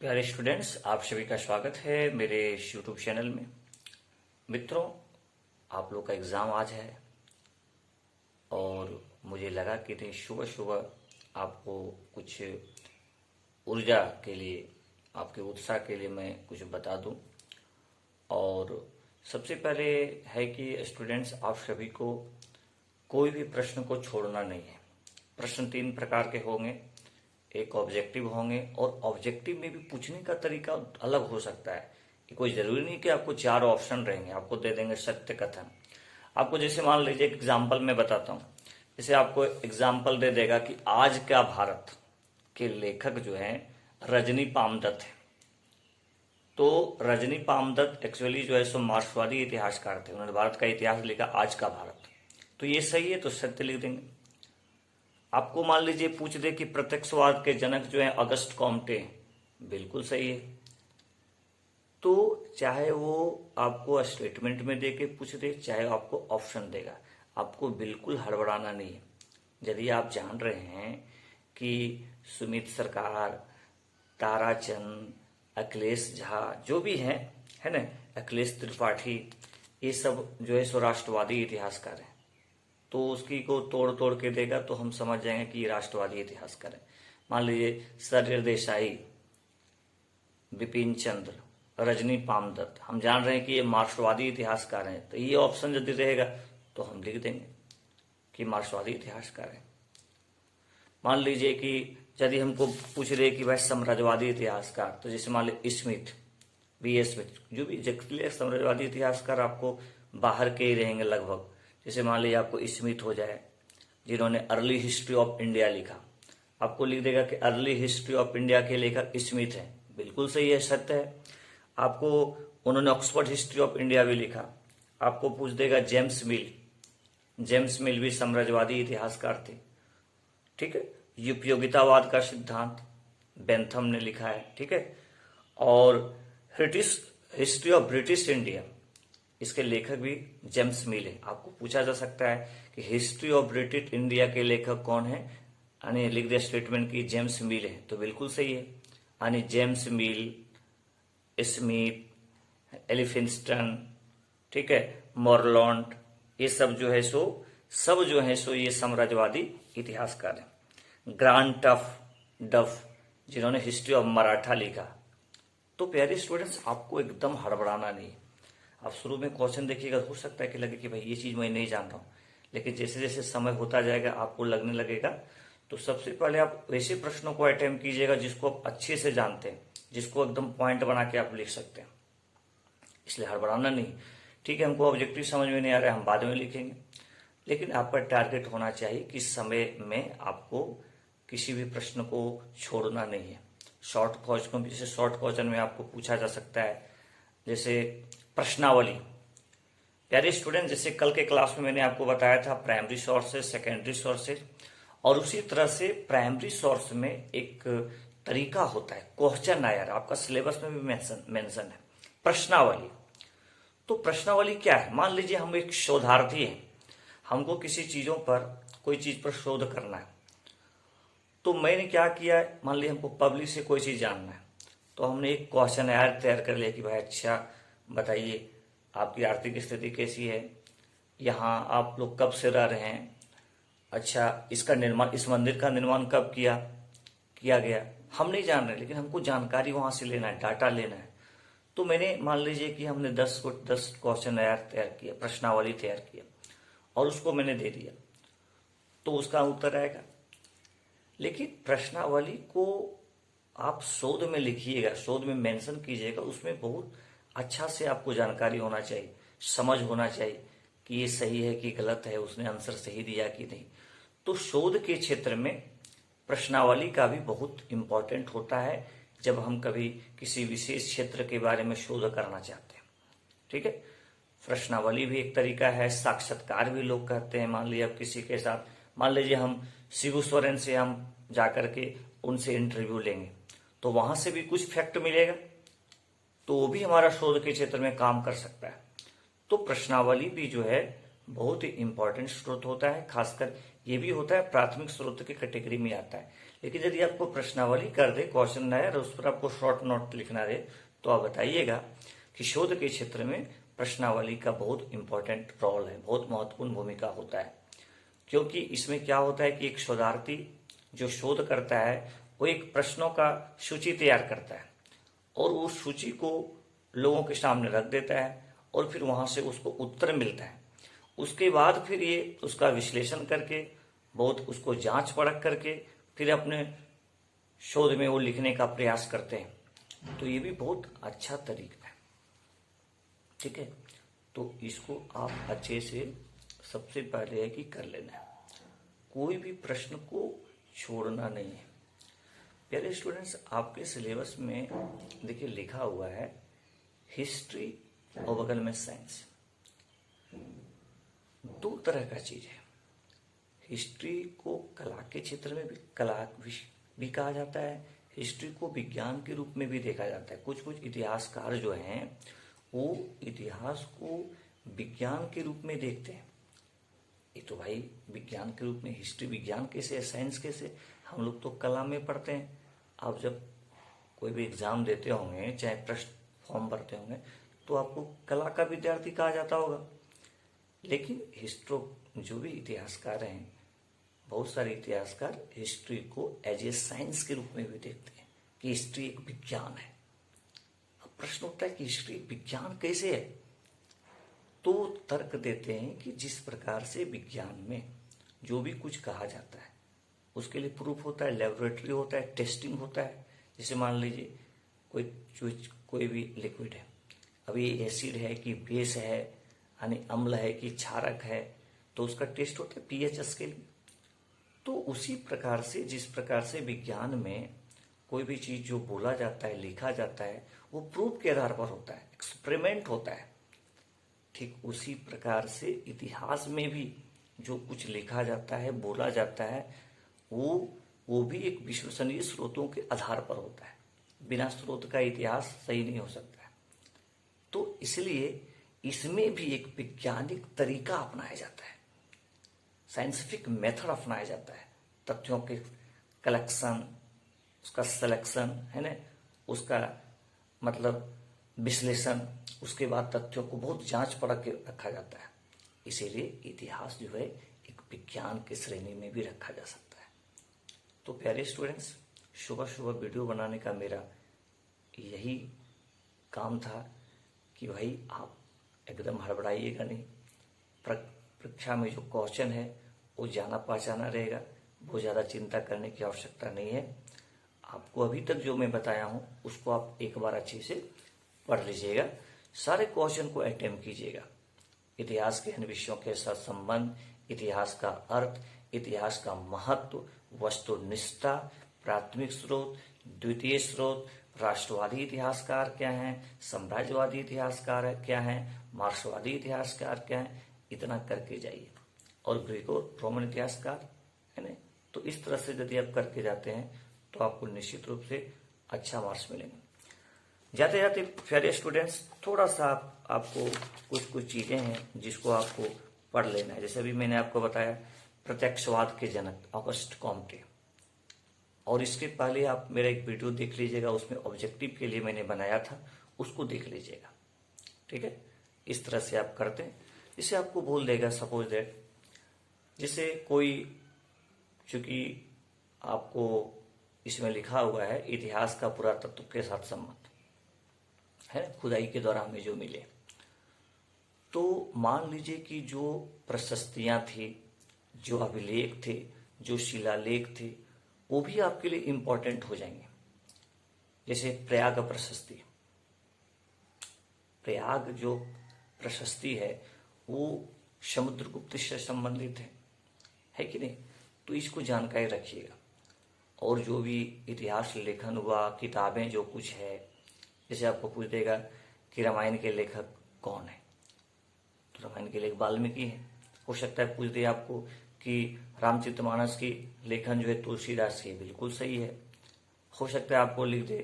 प्यारे स्टूडेंट्स, आप सभी का स्वागत है मेरे यूट्यूब चैनल में। मित्रों, आप लोग का एग्ज़ाम आज है और मुझे लगा कि नहीं, सुबह सुबह आपको कुछ ऊर्जा के लिए, आपके उत्साह के लिए मैं कुछ बता दूं। और सबसे पहले है कि स्टूडेंट्स, आप सभी को कोई भी प्रश्न को छोड़ना नहीं है। प्रश्न तीन प्रकार के होंगे। एक ऑब्जेक्टिव होंगे और ऑब्जेक्टिव में भी पूछने का तरीका अलग हो सकता है। कि कोई जरूरी नहीं कि आपको चार ऑप्शन रहेंगे, आपको दे देंगे सत्य कथन। आपको जैसे मान लीजिए एग्जाम्पल मैं बताता हूँ। जैसे आपको एग्जाम्पल दे देगा कि आज का भारत के लेखक जो हैं रजनी पामदत्त है। तो रजनी पामदत्त एक्चुअली जो है सो मार्क्सवादी इतिहासकार थे। उन्होंने भारत का इतिहास लिखा आज का भारत। तो ये सही है तो सत्य लिख देंगे। आपको मान लीजिए पूछ दे कि प्रत्यक्षवाद के जनक जो है अगस्त कॉम्टे, बिल्कुल सही है। तो चाहे वो आपको स्टेटमेंट में दे के पूछ दे, चाहे आपको ऑप्शन देगा, आपको बिल्कुल हड़बड़ाना नहीं है। यदि आप जान रहे हैं कि सुमित सरकार, ताराचंद, अखिलेश झा जो भी हैं, है ना, अखिलेश त्रिपाठी, ये सब जो है सो राष्ट्रवादी इतिहासकार हैं। तो उसकी को तोड़ तोड़ के देगा तो हम समझ जाएंगे कि ये राष्ट्रवादी इतिहासकार है। मान लीजिए सर देसाई, बिपिन चंद्र, रजनी पामदत्त, हम जान रहे हैं कि ये मार्क्सवादी इतिहासकार हैं। तो ये ऑप्शन यदि रहेगा तो हम लिख देंगे कि मार्क्सवादी इतिहासकार है। मान लीजिए कि यदि हमको पूछ रहे कि भाई साम्राज्यवादी इतिहासकार, तो जैसे मान लीजिए स्मिथ, B.A. स्मिथ, जो भी एक्चुअली साम्राज्यवादी इतिहासकार आपको बाहर के ही रहेंगे लगभग। जैसे मान लीजिए आपको स्मिथ हो जाए, जिन्होंने अर्ली हिस्ट्री ऑफ इंडिया लिखा, आपको लिख देगा कि अर्ली हिस्ट्री ऑफ इंडिया के लेखक स्मिथ हैं, बिल्कुल सही है, सत्य है। आपको उन्होंने ऑक्सफोर्ड हिस्ट्री ऑफ इंडिया भी लिखा। आपको पूछ देगा जेम्स मिल, जेम्स मिल भी साम्राज्यवादी इतिहासकार थे, ठीक है। उपयोगितावाद का सिद्धांत बेंथम ने लिखा है, ठीक है। और British history of British India, इसके लेखक भी जेम्स मिल है। आपको पूछा जा सकता है कि हिस्ट्री ऑफ ब्रिटिश इंडिया के लेखक कौन है, यानी लिख दिया स्टेटमेंट की जेम्स मिल है, तो बिल्कुल सही है। यानी जेम्स मिल, स्मिथ, एलिफिंस्टन, ठीक है, मोरलॉन्ट, ये सब जो है सो ये साम्राज्यवादी इतिहासकार हैं। ग्रांड डफ, जिन्होंने हिस्ट्री ऑफ मराठा लिखा। तो प्यारे स्टूडेंट्स, आपको एकदम हड़बड़ाना नहीं। आप शुरू में क्वेश्चन देखिएगा, हो सकता है कि लगे कि भाई ये चीज मैं नहीं जान रहा हूं, लेकिन जैसे जैसे समय होता जाएगा आपको लगने लगेगा। तो सबसे पहले आप वैसे प्रश्नों को अटेम्प्ट कीजिएगा जिसको आप अच्छे से जानते हैं, जिसको एकदम पॉइंट बना के आप लिख सकते हैं। इसलिए हड़बड़ाना नहीं। ठीक है, हमको ऑब्जेक्टिव समझ में नहीं आ रहा है, हम बाद में लिखेंगे, लेकिन आपका टारगेट होना चाहिए कि समय में आपको किसी भी प्रश्न को छोड़ना नहीं है। शॉर्ट क्वेश्चन, जैसे शॉर्ट क्वेश्चन में आपको पूछा जा सकता है, जैसे प्रश्नावली। प्यारे स्टूडेंट, जैसे कल के क्लास में मैंने आपको बताया था प्राइमरी सोर्सेज, सेकेंडरी सोर्सेज, और उसी तरह से प्राइमरी सोर्स में एक तरीका होता है क्वेश्चन आयर, आपका सिलेबस में भी मेंशन है, प्रश्नावली। तो प्रश्नावली क्या है? मान लीजिए हम एक शोधार्थी हैं, हमको किसी चीजों पर, कोई चीज पर शोध करना है। तो मैंने क्या किया है, मान लीजिए हमको पब्लिक से कोई चीज जानना है, तो हमने एक क्वेश्चन आयर तैयार कर लिया कि भाई अच्छा बताइए आपकी आर्थिक स्थिति कैसी है, यहाँ आप लोग कब से रह रहे हैं, अच्छा इसका निर्माण, इस मंदिर का निर्माण कब किया गया, हम नहीं जान रहे, लेकिन हमको जानकारी वहां से लेना है, डाटा लेना है। तो मैंने मान लीजिए कि हमने 10 क्वेश्चन तैयार किया, प्रश्नावली तैयार किया, और उसको मैंने दे दिया, तो उसका उत्तर आएगा। लेकिन प्रश्नावली को आप शोध में लिखिएगा, शोध में मेंशन कीजिएगा, उसमें बहुत अच्छा से आपको जानकारी होना चाहिए, समझ होना चाहिए कि ये सही है कि गलत है, उसने आंसर सही दिया कि नहीं। तो शोध के क्षेत्र में प्रश्नावली का भी बहुत इंपॉर्टेंट होता है, जब हम कभी किसी विशेष क्षेत्र के बारे में शोध करना चाहते हैं, ठीक है। प्रश्नावली भी एक तरीका है, साक्षात्कार भी लोग कहते हैं। मान लीजिए आप किसी के साथ, मान लीजिए हम शिबू सोरेन से हम जाकर के उनसे इंटरव्यू लेंगे, तो वहां से भी कुछ फैक्ट मिलेगा, तो वो भी हमारा शोध के क्षेत्र में काम कर सकता है। तो प्रश्नावली भी जो है बहुत ही इंपॉर्टेंट स्रोत होता है, खासकर ये भी होता है प्राथमिक स्रोत की कैटेगरी में आता है। लेकिन यदि आपको प्रश्नावली कर दे क्वेश्चन उस पर आपको शॉर्ट नोट लिखना दे, तो आप बताइएगा कि शोध के क्षेत्र में प्रश्नावली का बहुत इंपॉर्टेंट रोल है, बहुत महत्वपूर्ण भूमिका होता है। क्योंकि इसमें क्या होता है कि एक शोधार्थी जो शोध करता है वो एक प्रश्नों का सूची तैयार करता है और उस सूची को लोगों के सामने रख देता है और फिर वहां से उसको उत्तर मिलता है। उसके बाद फिर ये उसका विश्लेषण करके, बहुत उसको जांच परख करके फिर अपने शोध में वो लिखने का प्रयास करते हैं। तो ये भी बहुत अच्छा तरीका है, ठीक है। तो इसको आप अच्छे से सबसे पहले है कि कर लेना है, कोई भी प्रश्न को छोड़ना नहीं है। प्यारे स्टूडेंट्स, आपके सिलेबस में देखिए लिखा हुआ है हिस्ट्री और बगल में साइंस, दो तरह का चीज है। हिस्ट्री को कला के क्षेत्र में भी कला भी कहा जाता है, हिस्ट्री को विज्ञान के रूप में भी देखा जाता है। कुछ कुछ इतिहासकार जो हैं वो इतिहास को विज्ञान के रूप में देखते हैं। ये तो भाई विज्ञान के रूप में हिस्ट्री विज्ञान कैसे है, साइंस कैसे? हम लोग तो कला में पढ़ते हैं। आप जब कोई भी एग्जाम देते होंगे, चाहे प्रश्न फॉर्म भरते होंगे, तो आपको कला का विद्यार्थी कहा जाता होगा। लेकिन जो भी इतिहासकार हैं, बहुत सारे इतिहासकार हिस्ट्री को एज ए साइंस के रूप में भी देखते हैं कि हिस्ट्री एक विज्ञान है। अब प्रश्न उठता है कि हिस्ट्री विज्ञान कैसे है? तो तर्क देते हैं कि जिस प्रकार से विज्ञान में जो भी कुछ कहा जाता है उसके लिए प्रूफ होता है, लेबोरेटरी होता है, टेस्टिंग होता है। जैसे मान लीजिए कोई भी लिक्विड है, अभी एसिड है कि बेस है, यानी अम्ल है कि क्षारक है, तो उसका टेस्ट होता है पीएच स्केल। तो उसी प्रकार से जिस प्रकार से विज्ञान में कोई भी चीज जो बोला जाता है, लिखा जाता है, वो प्रूफ के आधार पर होता है, एक्सपेरिमेंट होता है। ठीक उसी प्रकार से इतिहास में भी जो कुछ लिखा जाता है, बोला जाता है, वो भी एक विश्वसनीय स्रोतों के आधार पर होता है। बिना स्रोत का इतिहास सही नहीं हो सकता है। तो इसलिए इसमें भी एक वैज्ञानिक तरीका अपनाया जाता है, साइंटिफिक मेथड अपनाया जाता है। तथ्यों के कलेक्शन, उसका सिलेक्शन है ना, उसका मतलब विश्लेषण, उसके बाद तथ्यों को बहुत जांच परख के रखा जाता है। इसीलिए इतिहास जो है एक विज्ञान की श्रेणी में भी रखा जा सकता है। तो प्यारे स्टूडेंट्स, सुबह सुबह वीडियो बनाने का मेरा यही काम था कि भाई आप एकदम हड़बड़ाइएगा नहीं। परीक्षा में जो क्वेश्चन है वो जाना पहचाना रहेगा, बहुत ज़्यादा चिंता करने की आवश्यकता नहीं है। आपको अभी तक जो मैं बताया हूँ उसको आप एक बार अच्छे से पढ़ लीजिएगा, सारे क्वेश्चन को अटेम्प्ट कीजिएगा। इतिहास के इन विषयों के साथ संबंध, इतिहास का अर्थ, इतिहास का महत्व, वस्तुनिष्ठता, प्राथमिक स्रोत, द्वितीय स्रोत, राष्ट्रवादी इतिहासकार क्या हैं, साम्राज्यवादी इतिहासकार क्या हैं, मार्क्सवादी इतिहासकार क्या हैं, इतना करके जाइए। और ग्रीको रोमन इतिहासकार है ना। तो इस तरह से यदि आप करके जाते हैं तो आपको निश्चित रूप से अच्छा मार्क्स मिलेंगे। जाते जाते प्यारे स्टूडेंट्स, थोड़ा सा आपको कुछ चीजें हैं जिसको आपको पढ़ लेना है। जैसे अभी मैंने आपको बताया प्रत्यक्षवाद के जनक ऑगस्ट कॉम्टे, और इसके पहले आप मेरा एक वीडियो देख लीजिएगा, उसमें ऑब्जेक्टिव के लिए मैंने बनाया था, उसको देख लीजिएगा। ठीक है, इस तरह से आप करते हैं। इसे आपको बोल देगा सपोज दैट, जैसे कोई, चूंकि आपको इसमें लिखा हुआ है इतिहास का पुरातत्व के साथ संबंध है, खुदाई के दौरान में जो मिले, तो मान लीजिए कि जो प्रशस्तियां थी, जो अभिलेख थे, जो शिलालेख थे, वो भी आपके लिए इंपॉर्टेंट हो जाएंगे। जैसे प्रयाग प्रशस्ति, प्रयाग जो प्रशस्ति है वो समुद्रगुप्त से संबंधित है कि नहीं? तो इसको जानकारी रखिएगा। और जो भी इतिहास लेखन हुआ, किताबें जो कुछ है, जैसे आपको पूछ देगा कि रामायण के लेखक कौन है, तो रामायण के लेखक वाल्मीकि है। हो सकता है पूछ दे आपको कि रामचरितमानस की लेखन जो है तुलसीदास की, बिल्कुल सही है। हो सकता है आपको लिख दे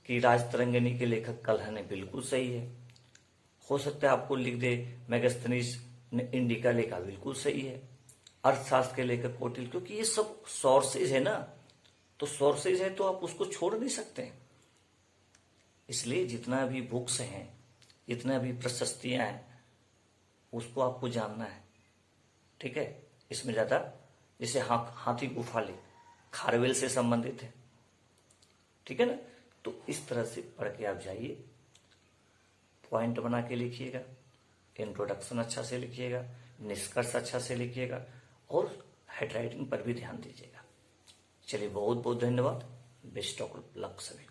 कि राजतरंगिणी के लेखक कल्हण है, बिल्कुल सही है। हो सकता है आपको लिख दे मेगास्थनीज ने इंडिका लिखा, बिल्कुल सही है। अर्थशास्त्र के लेखक कौटिल्य, क्योंकि ये सब सोर्सेज है ना, तो सोर्सेज है तो आप उसको छोड़ नहीं सकते हैं। इसलिए जितना भी बुक्स हैं, जितना भी प्रशस्तियां हैं, उसको आपको जानना है। ठीक है, इसमें ज्यादा जैसे हाथी गुफा ले, खारवेल से संबंधित है। ठीक है ना, तो इस तरह से पढ़ के आप जाइए, पॉइंट बना के लिखिएगा, इंट्रोडक्शन अच्छा से लिखिएगा, निष्कर्ष अच्छा से लिखिएगा और हैंड राइटिंग पर भी ध्यान दीजिएगा। चलिए, बहुत बहुत धन्यवाद। बेस्ट ऑफ लक सभी को।